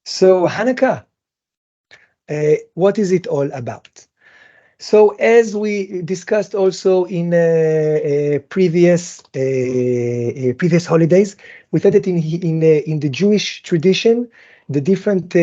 So Hanukkah, what is it all about? So as we discussed also in previous holidays, we said that in the Jewish tradition, the different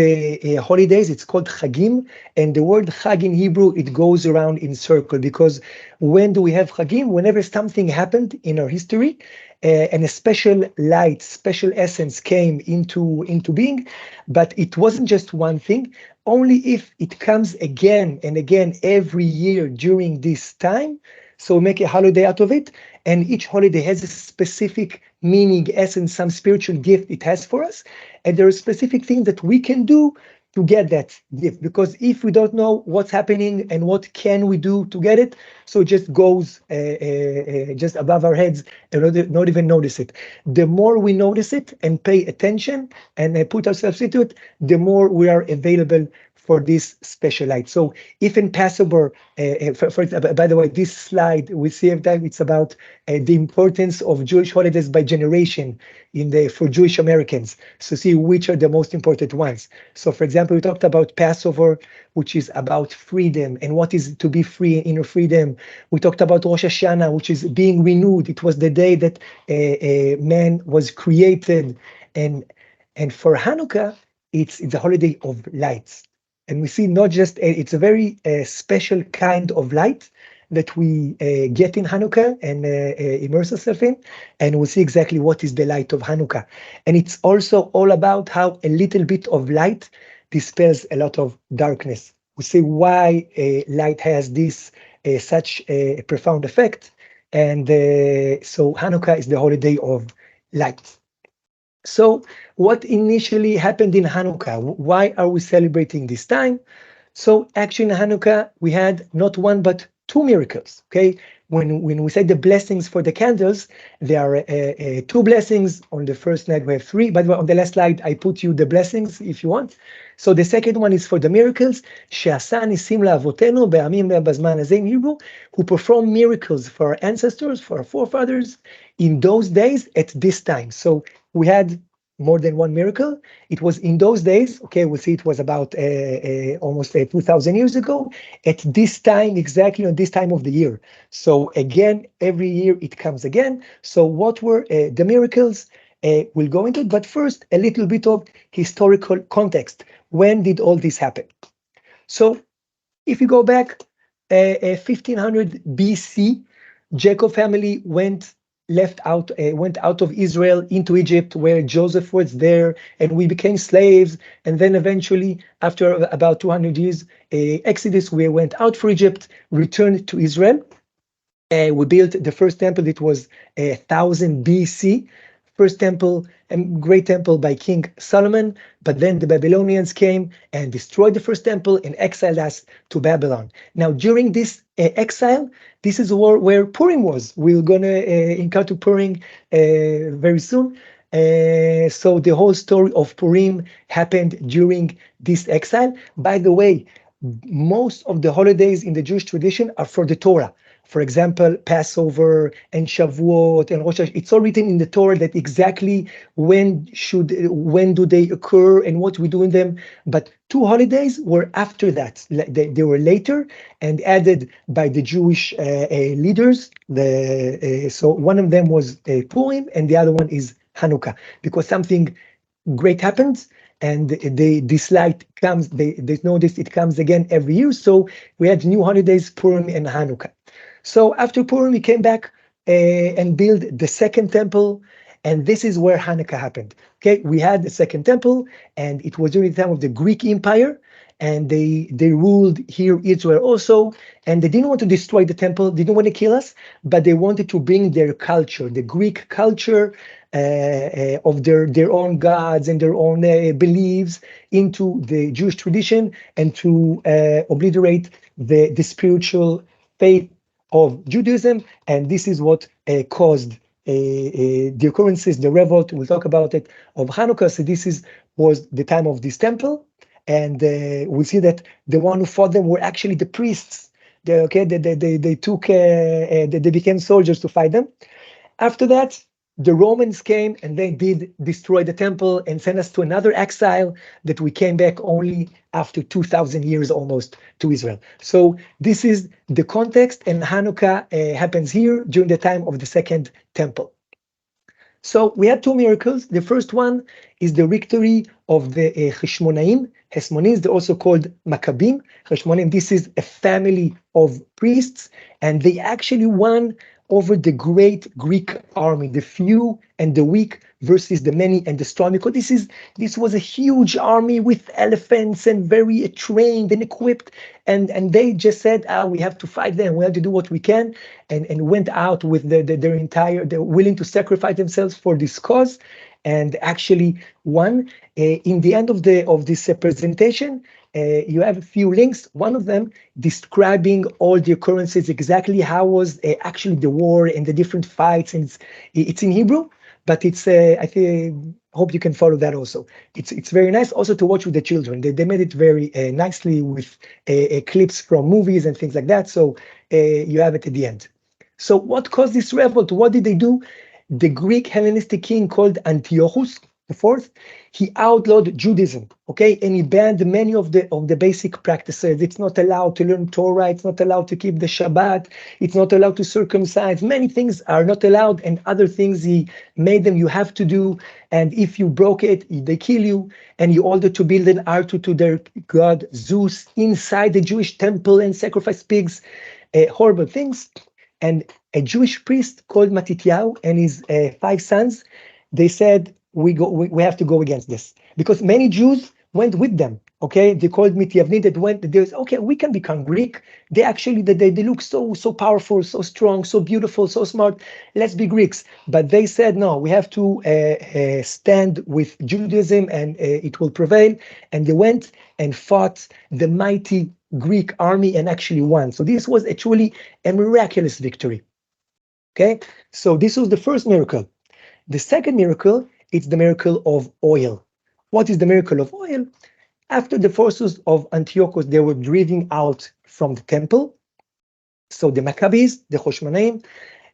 holidays, it's called Chagim, and the word Chag in Hebrew, it goes around in circle, because when do we have Chagim? Whenever something happened in our history, and a special light, special essence came into being, but it wasn't just one thing. Only if it comes again and again every year during this time, so make a holiday out of it, and each holiday has a specific meaning, essence, some spiritual gift it has for us, and there are specific things that we can do to get that gift, because if we don't know what's happening and what can we do to get it, so it just goes just above our heads and not even notice it. The more we notice it and pay attention and put ourselves into it, the more we are available for this special light. So if in Passover, by the way, this slide we see every time, it's about the importance of Jewish holidays by generation for Jewish Americans. So see which are the most important ones. So for example, we talked about Passover, which is about freedom and what is to be free, inner freedom. We talked about Rosh Hashanah, which is being renewed. It was the day that man was created. And for Hanukkah, it's a holiday of lights. And we see not just, it's a very special kind of light that we get in Hanukkah and immerse ourselves in. And we'll see exactly what is the light of Hanukkah. And it's also all about how a little bit of light dispels a lot of darkness. We see why light has this such a profound effect. And so Hanukkah is the holiday of light. So what initially happened in Hanukkah? Why are we celebrating this time? So actually in Hanukkah, we had not one, but two miracles, okay? When we say the blessings for the candles, there are two blessings. On the first night, we have three. By the way, on the last slide, I put you the blessings if you want. So the second one is for the miracles, שעשה ניסים לאבותינו בימים ובזמן הזה in Hebrew, who perform miracles for our ancestors, for our forefathers, in those days at this time. So we had more than one miracle. It was in those days, okay, we see it was about almost 2,000 years ago, at this time, exactly on this time of the year. So again, every year it comes again. So what were the miracles? We'll go into it, but first, a little bit of historical context. When did all this happen? So if you go back 1500 BC, Jacob family went out of Israel into Egypt, where Joseph was there, and we became slaves. And then eventually, after about 200 years exodus, we went out for Egypt, returned to Israel. We built the first temple. It was 1000 BC. First temple, a great temple by King Solomon, but then the Babylonians came and destroyed the first temple and exiled us to Babylon. Now, during this exile, this is where Purim was. We're going to encounter Purim very soon. So the whole story of Purim happened during this exile. By the way, most of the holidays in the Jewish tradition are for the Torah. For example, Passover and Shavuot and Rosh Hashanah, it's all written in the Torah that exactly when do they occur and what we do in them. But two holidays were after that. They were later and added by the Jewish leaders. So one of them was Purim and the other one is Hanukkah, because something great happens and this light comes, they notice it comes again every year. So we had new holidays, Purim and Hanukkah. So after Purim, we came back and built the second temple, and this is where Hanukkah happened. Okay, we had the second temple, and it was during the time of the Greek Empire, and they ruled here Israel also, and they didn't want to destroy the temple, they didn't want to kill us, but they wanted to bring their culture, the Greek culture of their own gods and their own beliefs into the Jewish tradition, and to obliterate the spiritual faith of Judaism. And this is what caused the occurrences, the revolt, we'll talk about it, of Hanukkah. So was the time of this temple. And we see that the one who fought them were actually the priests. They became soldiers to fight them. After that, the Romans came and they did destroy the temple and send us to another exile that we came back only after 2,000 years almost to Israel. So this is the context, and Hanukkah happens here during the time of the second temple. So we had two miracles. The first one is the victory of the Hashmonaim. Hashmonaim, they're also called Maccabim. Hashmonaim, this is a family of priests, and they actually won over the great Greek army, the few and the weak versus the many and the strong. Because this was a huge army with elephants and very trained and equipped, and they just said, we have to fight them, we have to do what we can, and went out with their entire, they're willing to sacrifice themselves for this cause, and actually won. In the end of this presentation, you have a few links. One of them describing all the occurrences, exactly how was actually the war and the different fights, and it's in Hebrew, but it's I hope you can follow that also. It's very nice also to watch with the children. They made it very nicely with clips from movies and things like that. So you have it at the end. So what caused this revolt? What did they do? The Greek Hellenistic king called Antiochus IV, he outlawed Judaism, okay, and he banned many of the basic practices. It's not allowed to learn Torah, it's not allowed to keep the Shabbat, it's not allowed to circumcise. Many things are not allowed, and other things he made them you have to do, and if you broke it, they kill you. And he ordered to build an altar to their god Zeus inside the Jewish temple and sacrifice pigs, horrible things. And a Jewish priest called Matityahu and his 5 sons, they said, we have to go against this, because many Jews went with them. Okay, they called Mityavnim that went. There's okay, we can become Greek. They actually they look so powerful, so strong, so beautiful, so smart. Let's be Greeks. But they said no, we have to stand with Judaism, and it will prevail. And they went and fought the mighty Greek army and actually won. So this was actually a miraculous victory. Okay, so this was the first miracle. The second miracle, it's the miracle of oil. What is the miracle of oil? After the forces of Antiochus, they were driven out from the temple. So the Maccabees, the Hoshmanaim,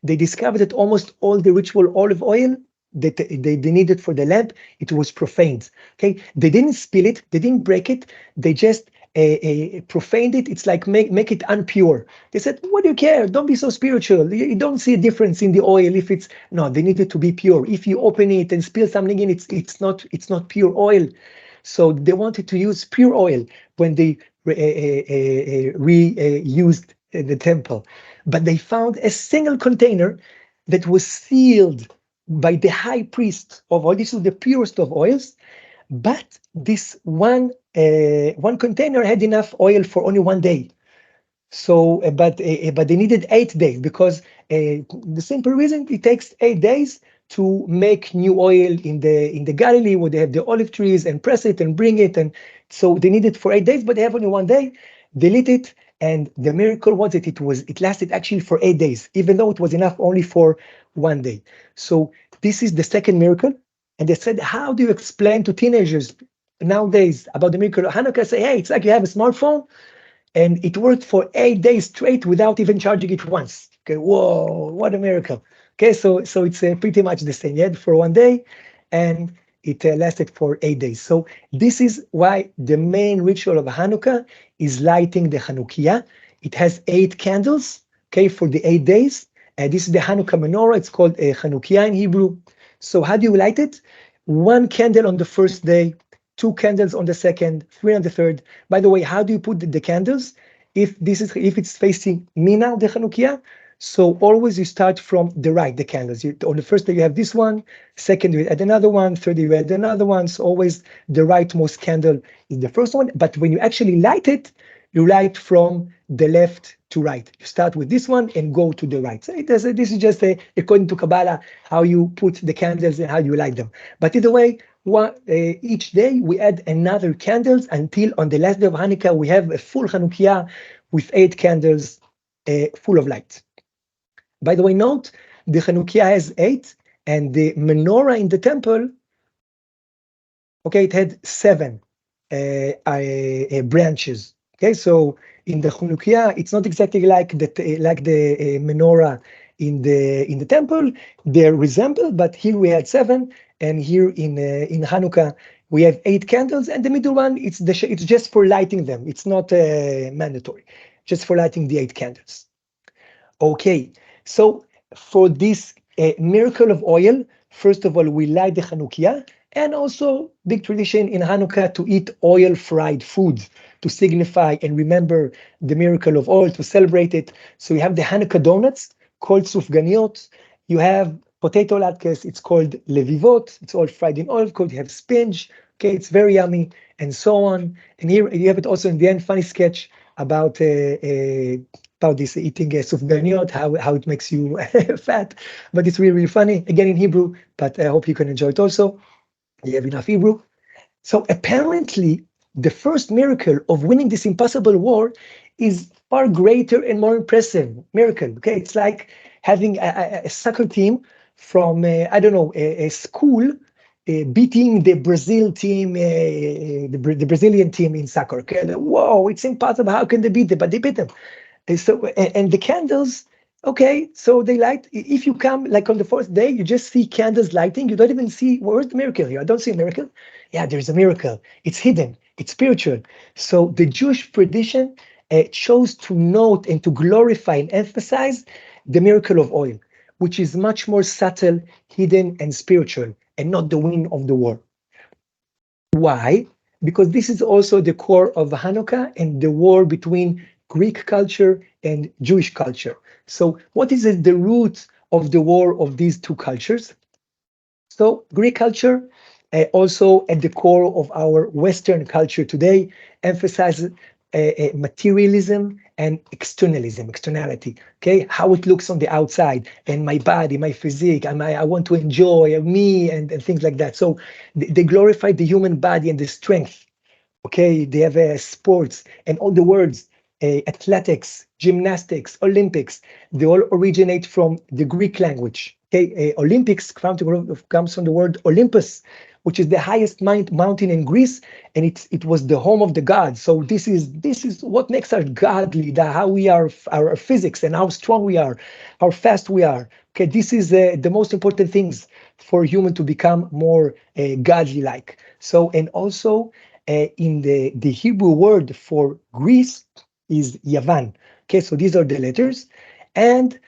they discovered that almost all the ritual olive oil that they needed for the lamp, it was profaned. Okay, they didn't spill it, they didn't break it, they just profaned it. It's like make it unpure. They said, what do you care? Don't be so spiritual. You don't see a difference in the oil if it's no. They needed to be pure. If you open it and spill something in, it's not pure oil. So they wanted to use pure oil when they reused the temple, but they found a single container that was sealed by the high priest of oil. This is the purest of oils, but this one container had enough oil for only 1 day. So, but they needed 8 days, because the simple reason it takes 8 days to make new oil in the Galilee, where they have the olive trees, and press it and bring it, and so they need it for 8 days, but they have only 1 day. They lit it, and the miracle was that it lasted actually for 8 days, even though it was enough only for 1 day. So this is the second miracle. And they said, how do you explain to teenagers nowadays about the miracle of Hanukkah? Say, hey, it's like you have a smartphone and it worked for 8 days straight without even charging it once. Okay, whoa, what a miracle. Okay, so it's pretty much the same. You had for 1 day and it lasted for 8 days. So this is why the main ritual of Hanukkah is lighting the Hanukkiah. It has 8 candles, okay, for the 8 days. And this is the Hanukkah menorah. It's called Hanukkiah in Hebrew. So how do you light it? 1 candle on the first day, 2 candles on the second, 3 on the third. By the way, how do you put the candles? If it's facing me now, the Hanukkiah, so always you start from the right, the candles. On the first day you have this one, second you add another one, third you add another one. So always the rightmost candle is the first one. But when you actually light it, you light from the left to right. You start with this one and go to the right. So this is just according to Kabbalah, how you put the candles and how you light them. But either way, each day we add another candles until on the last day of Hanukkah, we have a full Hanukkiah with 8 candles full of light. By the way, note, the Hanukkiah has 8 and the menorah in the temple, okay, it had 7 branches. Okay, so in the Hanukkiah, it's not exactly like the menorah in the temple, they resemble, but here we had 7, and here in Hanukkah we have 8 candles, and the middle one it's just for lighting them. It's not mandatory, just for lighting the 8 candles. Okay, so for this miracle of oil, first of all, we light the Hanukkiah, and also big tradition in Hanukkah to eat oil-fried foods to signify and remember the miracle of oil, to celebrate it. So you have the Hanukkah donuts called Sufganiot. You have potato latkes, it's called levivot. It's all fried in oil. You have spinach. Okay, it's very yummy, and so on. And here you have it also in the end, funny sketch about this eating sufganiot, how it makes you fat, but it's really, really funny, again in Hebrew, but I hope you can enjoy it also. You have enough Hebrew. So apparently, the first miracle of winning this impossible war is far greater and more impressive miracle. Okay, it's like having a soccer team from I don't know, a school beating the Brazil team, the Brazilian team in soccer. Okay, whoa, it's impossible. How can they beat them? But they beat them. And the candles, okay, so they light. If you come like on the 4th day, you just see candles lighting. You don't even see, where's the miracle here? I don't see a miracle. Yeah, there's a miracle. It's hidden. It's spiritual. So the Jewish tradition chose to note and to glorify and emphasize the miracle of oil, which is much more subtle, hidden, and spiritual, and not the win of the war. Why? Because this is also the core of Hanukkah and the war between Greek culture and Jewish culture. So what is the root of the war of these two cultures? So Greek culture, also at the core of our Western culture today, emphasizes materialism and externality. Okay, how it looks on the outside, and my body, my physique, and I want to enjoy me and things like that. So they glorify the human body and the strength. Okay, they have sports and all the words, athletics, gymnastics, Olympics. They all originate from the Greek language. Okay, Olympics comes from the word Olympus, which is the highest mountain in Greece, and it was the home of the gods. So this is what makes us godly, how we are, our physics, and how strong we are, how fast we are. Okay, this is the most important things for human to become more godly-like. So, and also in the Hebrew word for Greece is Yavan. Okay, so these are the letters, and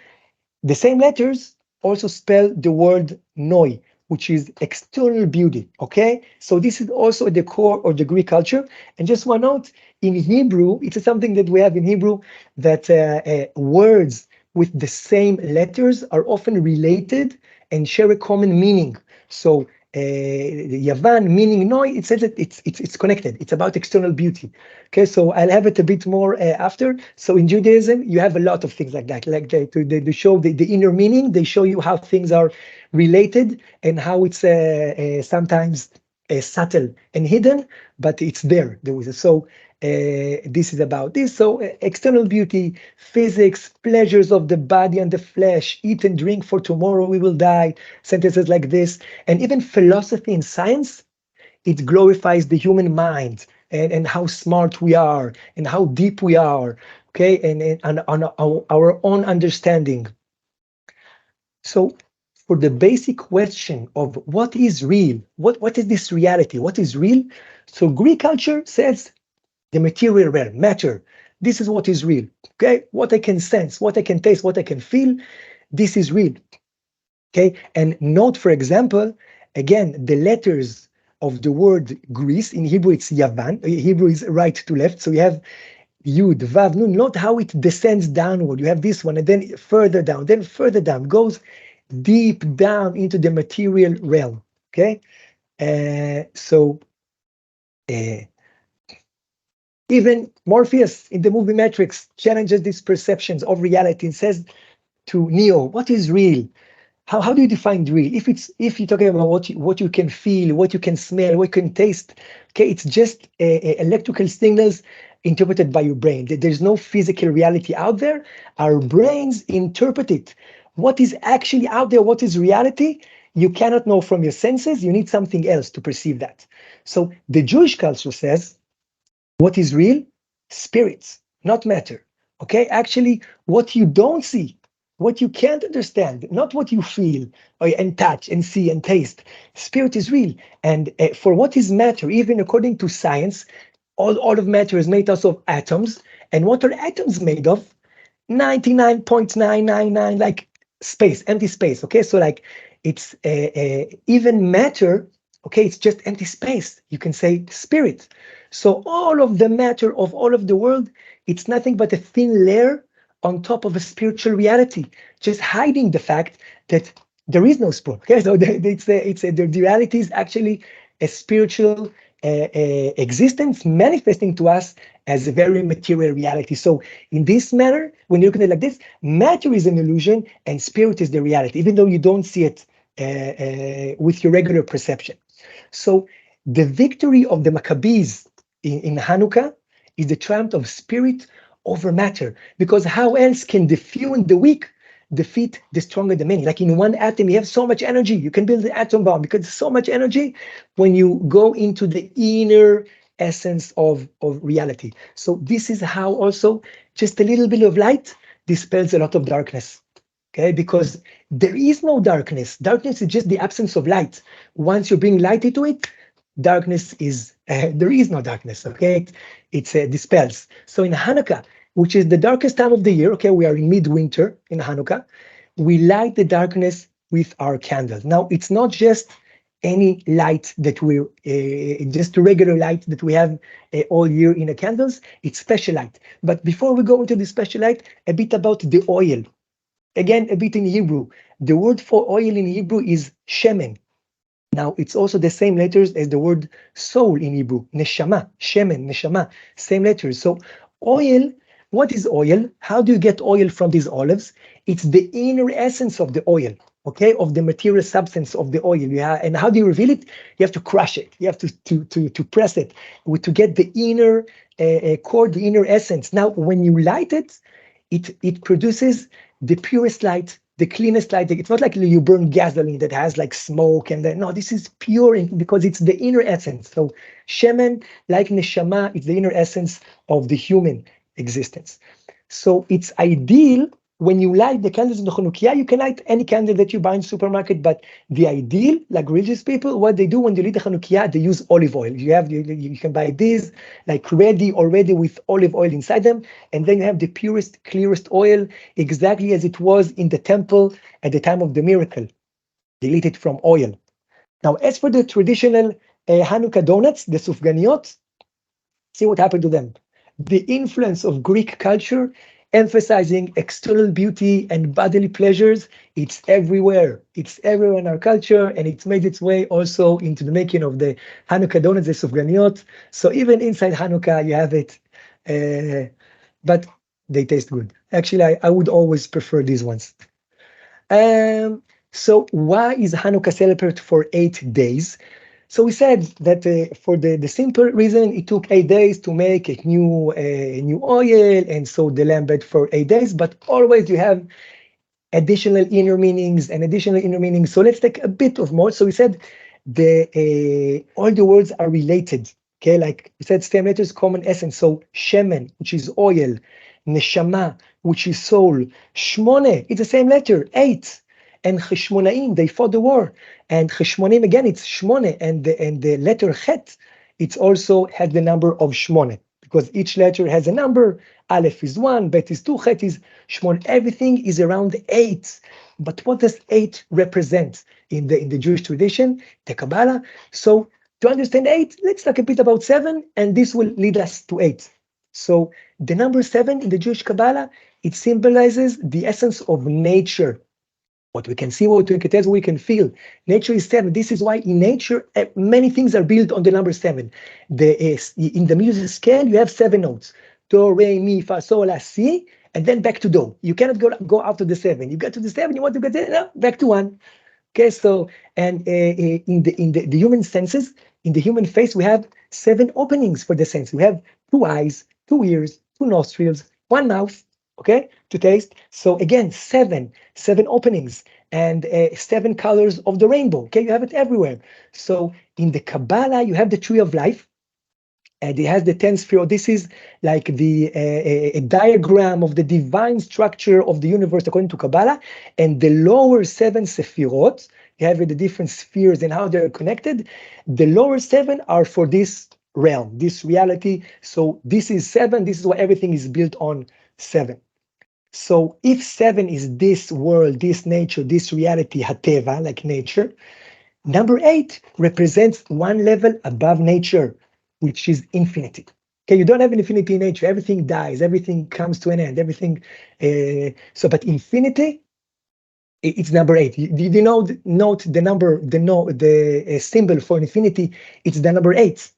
the same letters also spell the word noi, which is external beauty. Okay, so this is also at the core of the Greek culture. And just one note, in Hebrew, it's something that we have in Hebrew, that words with the same letters are often related and share a common meaning. So Yavan meaning noi, it says that it's connected. It's about external beauty. Okay, so I'll have it a bit more after. So in Judaism, you have a lot of things like that, like to show the inner meaning. They show you how things are related and how it's sometimes subtle and hidden, but it's there. So this is about this. So external beauty, physics, pleasures of the body and the flesh, eat and drink, for tomorrow we will die. Sentences like this, and even philosophy and science. It glorifies the human mind and how smart we are and how deep we are. Okay, and on our own understanding. So for the basic question of what is real, what is this reality, what is real? So Greek culture says the material realm, matter. This is what is real. Okay, what I can sense, what I can taste, what I can feel, this is real. Okay, and note, for example, again, the letters of the word Greece, in Hebrew it's Yavan. Hebrew is right to left, so you have Yud, Vav, Nun. Note how it descends downward. You have this one, and then further down, goes deep down into the material realm. Okay, so even Morpheus in the movie Matrix challenges these perceptions of reality and says to Neo, "What is real? How do you define real? If you're talking about what you can feel, what you can smell, what you can taste, okay, it's just electrical signals interpreted by your brain. There's no physical reality out there. Our brains interpret it. What is actually out there? What is reality? You cannot know from your senses. You need something else to perceive that. So the Jewish culture says, what is real? Spirits, not matter. Okay, actually, what you don't see, what you can't understand, not what you feel and touch and see and taste. Spirit is real. And for what is matter, even according to science, all of matter is made out of atoms. And what are atoms made of? 99.999, like space, empty space. Okay, so like it's even matter. Okay, it's just empty space. You can say spirit. So all of the matter of all of the world, it's nothing but a thin layer on top of a spiritual reality, just hiding the fact that there is no spoon. Okay, so the reality is actually a spiritual existence manifesting to us as a very material reality. So in this manner, when you look at it like this, matter is an illusion and spirit is the reality, even though you don't see it with your regular perception. So the victory of the Maccabees in Hanukkah is the triumph of spirit over matter. Because how else can the few and the weak defeat the strong and the many? Like in one atom, you have so much energy. You can build the atom bomb because so much energy when you go into the inner essence of reality. So this is how also just a little bit of light dispels a lot of darkness. Okay, because there is no darkness. Darkness is just the absence of light. Once you bring light into it, darkness is there is no darkness. Okay, it's dispels. So in Hanukkah, which is the darkest time of the year, okay, we are in midwinter in Hanukkah, we light the darkness with our candles. Now it's not just any light that we just a regular light that we have all year in the candles. It's special light. But before we go into the special light, a bit about the oil. Again, a bit in Hebrew. The word for oil in Hebrew is shemen. Now, it's also the same letters as the word soul in Hebrew, neshama, shemen, neshama, same letters. So, oil, what is oil? How do you get oil from these olives? It's the inner essence of the oil, okay, of the material substance of the oil. Yeah, and how do you reveal it? You have to crush it. You have to press it to get the inner core, the inner essence. Now, when you light it, it produces the purest light, the cleanest light. It's not like you burn gasoline that has like smoke and then no, this is pure because it's the inner essence. So shemen, like neshama, it's the inner essence of the human existence. So it's ideal when you light the candles in the Hanukkiah, you can light any candle that you buy in the supermarket, but the ideal, like religious people, what they do when they light the Hanukkiah, they use olive oil. You can buy these like ready already with olive oil inside them, and then you have the purest, clearest oil, exactly as it was in the temple at the time of the miracle. They lit it from oil. Now, as for the traditional Hanukkah donuts, the Sufganiot, see what happened to them. The influence of Greek culture, emphasizing external beauty and bodily pleasures, it's everywhere. It's everywhere in our culture, and it's made its way also into the making of the Hanukkah donuts, the Sufganiot. So even inside Hanukkah, you have it, but they taste good. Actually, I would always prefer these ones. So why is Hanukkah celebrated for 8 days? So we said that for the simple reason it took 8 days to make a new oil, and so the lamb bed for 8 days. But always you have additional inner meanings and additional inner meanings. So let's take a bit of more. So we said the all the words are related. Okay, like we said, stem letters, common essence. So shemen, which is oil, neshama, which is soul, shmone, it's the same letter, 8. And cheshmonaim, they fought the war. And cheshmonaim, again, it's shmone, and the letter chet, it's also has the number of shmone, because each letter has a number. Aleph is 1, Bet is 2, Chet is shmon. Everything is around 8. But what does 8 represent in the Jewish tradition, the Kabbalah? So to understand 8, let's talk a bit about 7, and this will lead us to 8. So the number 7 in the Jewish Kabbalah, it symbolizes the essence of nature. What we can see, what we can taste, what we can feel. Nature is 7. This is why in nature, many things are built on the number 7. In the music scale, you have 7 notes. Do, re, mi, fa, sol, la, si, and then back to do. You cannot go after the 7. You get to the 7, you want to get there, no, back to 1. Okay, so, and in the human senses, in the human face, we have 7 openings for the sense. We have 2 eyes, 2 ears, 2 nostrils, 1 mouth, okay, to taste. So again, 7 openings, and 7 colors of the rainbow. Okay, you have it everywhere. So in the Kabbalah, you have the tree of life, and it has the 10 sphere. This is like a diagram of the divine structure of the universe according to Kabbalah. And the lower 7 sephirot, you have the different spheres and how they're connected. The lower 7 are for this realm, this reality. So this is 7. This is why everything is built on 7. So if 7 is this world, this nature, this reality, hateva, like nature, number 8 represents one level above nature, which is infinity. Okay, you don't have an infinity in nature. Everything dies, everything comes to an end, everything. But infinity, it's number 8. You know, note the number, the symbol for infinity. It's the number 8.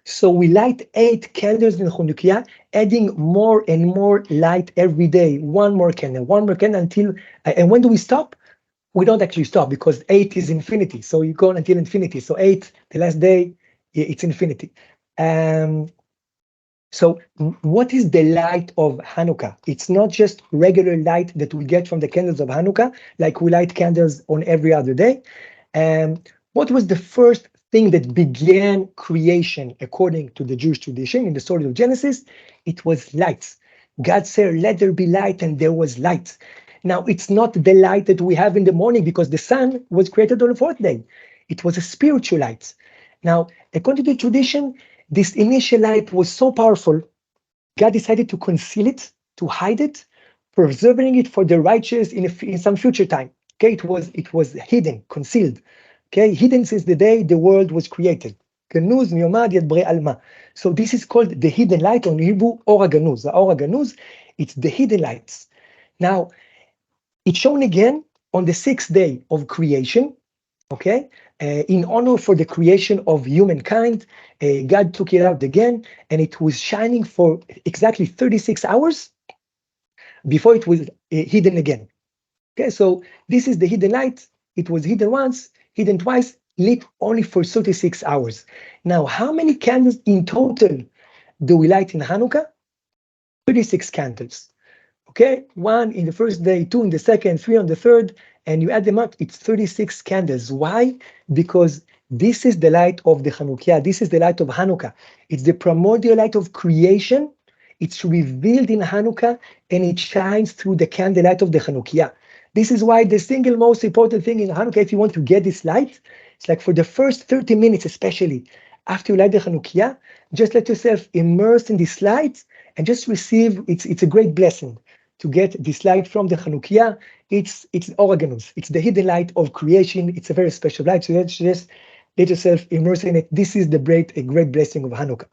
So we light 8 candles in Hanukkiah, adding more and more light every day. One more candle until. And when do we stop? We don't actually stop because 8 is infinity. So you go until infinity. So 8, the last day, it's infinity. So what is the light of Hanukkah? It's not just regular light that we get from the candles of Hanukkah, like we light candles on every other day. What was the first thing that began creation according to the Jewish tradition in the story of Genesis? It was lights. God said, let there be light, and there was light. Now, it's not the light that we have in the morning because the sun was created on the 4th day. It was a spiritual light. Now, according to the tradition, this initial light was so powerful, God decided to conceal it, to hide it, preserving it for the righteous in some future time. Okay, it was hidden, concealed. Okay, hidden since the day the world was created. Ganuz miyomad yad bre alma. So this is called the hidden light, on Hebrew, Ora Ganuz. The Ora Ganuz, it's the hidden lights. Now, it's shown again on the 6th day of creation, okay, in honor for the creation of humankind. God took it out again, and it was shining for exactly 36 hours before it was hidden again. Okay, so this is the hidden light. It was hidden once, hidden twice, lit only for 36 hours. Now, how many candles in total do we light in Hanukkah? 36 candles. Okay, 1 in the first day, 2 in the second, 3 on the third, and you add them up, it's 36 candles. Why? Because this is the light of the Hanukkiah. This is the light of Hanukkah. It's the primordial light of creation. It's revealed in Hanukkah, and it shines through the candlelight of the Hanukkiah. This is why the single most important thing in Hanukkah, if you want to get this light, it's like for the first 30 minutes, especially after you light the Hanukkiah, just let yourself immerse in this light and just receive. It's a great blessing to get this light from the Hanukkiah. It's Ora Ganuz. It's the hidden light of creation. It's a very special light. So just let yourself immerse in it. This is a great blessing of Hanukkah.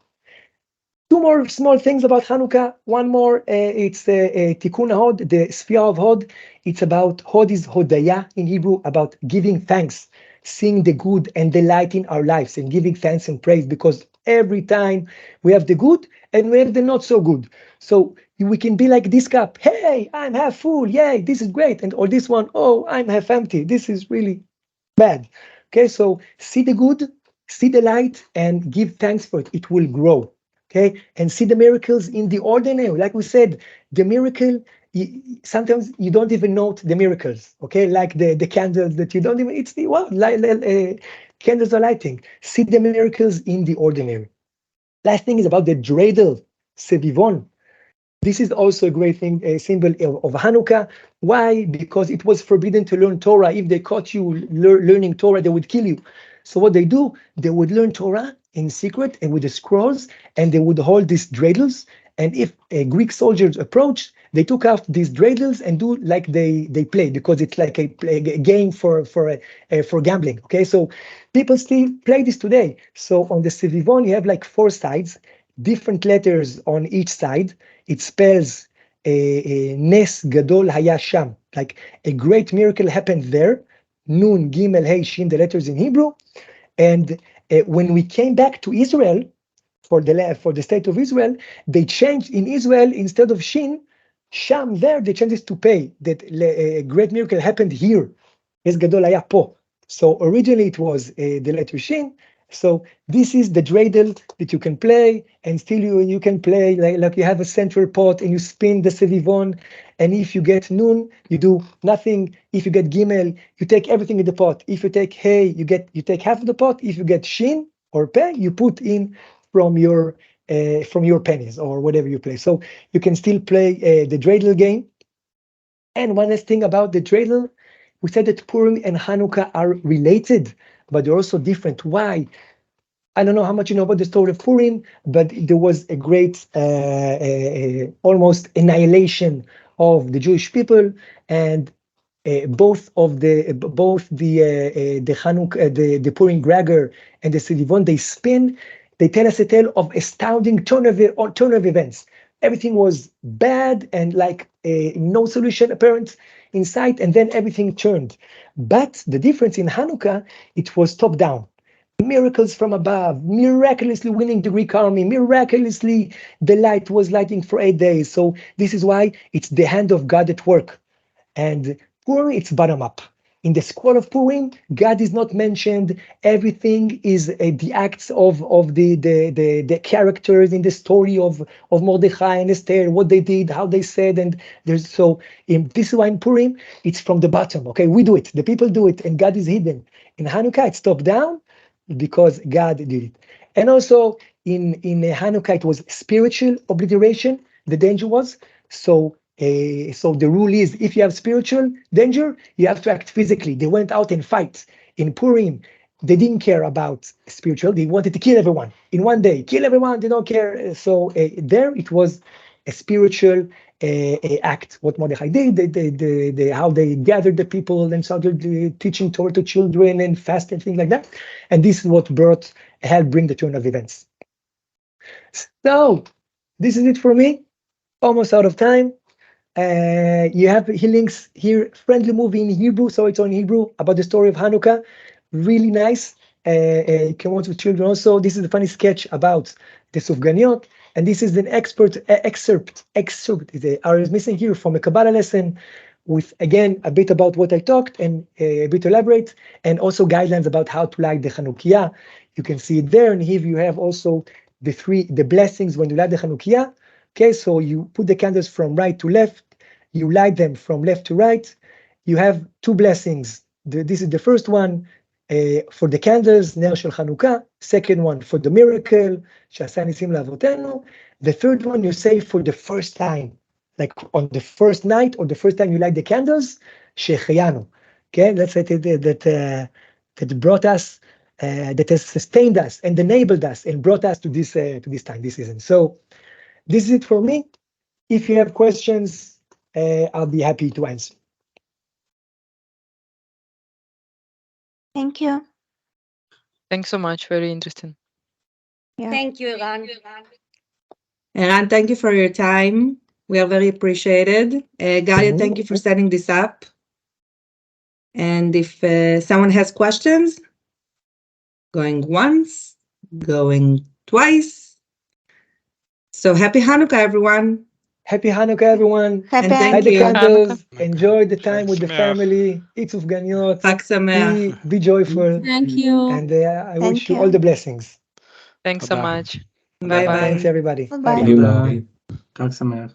2 more small things about Hanukkah. One more, it's Tikkun Hod, the sphere of Hod. It's about, Hod is Hodaya in Hebrew, about giving thanks, seeing the good and the light in our lives, and giving thanks and praise, because every time we have the good and we have the not so good. So we can be like this cup. Hey, I'm half full. Yay, this is great. And or this one, oh, I'm half empty. This is really bad. Okay, so see the good, see the light, and give thanks for it. It will grow. Okay, and see the miracles in the ordinary. Like we said, the miracle, sometimes you don't even note the miracles. Okay, like the candles that you don't even, it's the, well, candles are lighting. See the miracles in the ordinary. Last thing is about the dreidel, sevivon. This is also a great thing, a symbol of Hanukkah. Why? Because it was forbidden to learn Torah. If they caught you learning Torah, they would kill you. So what they do, they would learn Torah in secret and with the scrolls, and they would hold these dreidels. And if Greek soldiers approached, they took out these dreidels and do like they play, because it's like a game for gambling. Okay, so people still play this today. So on the Sevivon, you have like 4 sides, different letters on each side. It spells Nes Gadol Haya Sham, like a great miracle happened there. Nun, Gimel, Hey, Shin, the letters in Hebrew. And when we came back to Israel for the state of Israel, they changed in Israel, instead of Shin, Sham there, they changed it to Pei, that a great miracle happened here. Es Gadol Haya Po. So originally it was the letter Shin. So this is the dreidel that you can play, and still you can play like you have a central pot and you spin the sevivon, and if you get nun, you do nothing. If you get gimel, you take everything in the pot. If you take hey, you take half of the pot. If you get shin or peh, you put in from your from your pennies or whatever you play. So you can still play the dreidel game. And one last thing about the dreidel, we said that Purim and Hanukkah are related, but they're also different. Why? I don't know how much you know about the story of Purim, but there was a great, almost annihilation of the Jewish people, and both the Hanukkah, the Purim Gregor and the Sedivon, they spin. They tell us a tale of astounding turn of events. Everything was bad and like no solution apparent in sight, and then everything turned. But the difference in Hanukkah, it was top down. Miracles from above, miraculously winning the Greek army, miraculously the light was lighting for 8 days. So this is why it's the hand of God at work. And Purim, it's bottom up. In the scroll of Purim, God is not mentioned. Everything is the acts of the characters in the story of Mordechai and Esther, what they did, how they said, and there's so in this one in Purim, it's from the bottom. Okay, we do it, the people do it, and God is hidden. In Hanukkah, it's top down because God did it. And also in Hanukkah, it was spiritual obliteration. The danger was so. So the rule is, if you have spiritual danger, you have to act physically. They went out and fight. In Purim, they didn't care about spiritual. They wanted to kill everyone in one day. Kill everyone. They don't care. So there it was a spiritual act. What Mordechai did, how they gathered the people and started teaching Torah to children and fast and things like that. And this is what helped bring the turn of events. So this is it for me. Almost out of time. You have links here, friendly movie in Hebrew, so it's on Hebrew, about the story of Hanukkah. Really nice. You can watch with children also. This is a funny sketch about the Sufganiot, and this is an excerpt is missing here from a Kabbalah lesson with, again, a bit about what I talked and a bit elaborate, and also guidelines about how to light the Hanukkiah. You can see it there, and here you have also the blessings when you light the Hanukkiah. Okay, so you put the candles from right to left, you light them from left to right. You have two blessings. This is the first one for the candles, Ner Shel Chanukah. Second one for the miracle, She'asa Nisim L'Avotenu. The third one you say for the first time, like on the first night or the first time you light the candles, Shehecheyanu. Okay, let's say that brought us, that has sustained us and enabled us and brought us to this time, this season. So this is it for me. If you have questions, I'll be happy to answer. Thank you. Thanks so much. Very interesting. Yeah. Thank you, Eran. Eran, thank you for your time. We are very appreciated. Galia, thank you for setting this up. And if someone has questions, going once, going twice. So happy Hanukkah, everyone. Happy Hanukkah, everyone. Happy And thank Light the you. candles. Hanukkah. Enjoy the time with the Sameach. family. Eat Sufganiot. Chag Sameach. Be joyful. Thank you. And I wish you you. all the blessings. Thanks so Bye-bye. much. Bye-bye. Thanks, everybody. Bye-bye. Bye. Chag Sameach.